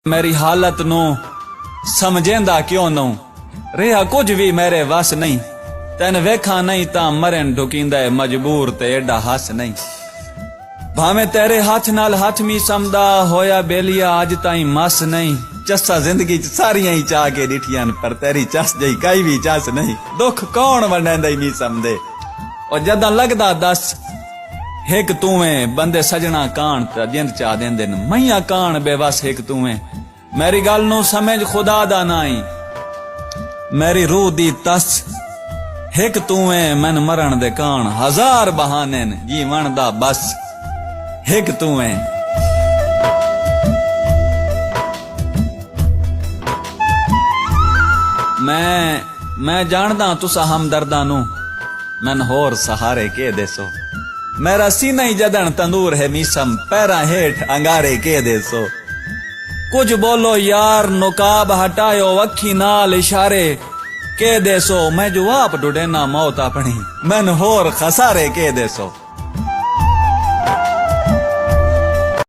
मेरी हालत नू समझेंदा क्यों नू रेहा कुछ भी मेरे वस नहीं तेन वेखा नहीं ता मरन ढुकींदा मजबूर ते एडा हस नहीं भावे तेरे हाथ नाल हाथ मी समदा होया बेलिया आज ताई मस नहीं चस्सा जिंदगी च सारियां ही चाह के डिठियां पर तेरी चस जई कई भी चस नहीं दुख कौन वंडेंदा मी समझे और जदा लगदा दस हिक तूवें बंदे सजना कान ते जिंद चा देंदे न मैया कान बेबस हिक तूवें मेरी गल नू समझ खुदा दा नाई मेरी रूह दी तस हिक तूवें मैन मरण दे कान हजार बहाने न जीवन दा बस हिक तूवें मैं जानदा तुसा हमदर्दा नू मैन होर सहारे के देसो मेरा सीना ही जदन तंदूर है मीसम पैरा हेठ अंगारे के देसो कुछ बोलो यार नुकाब हटायो अखी नाल इशारे के देसो मैं जवाब ढूंढे ना मौत अपनी मैन होर खसारे के देसो।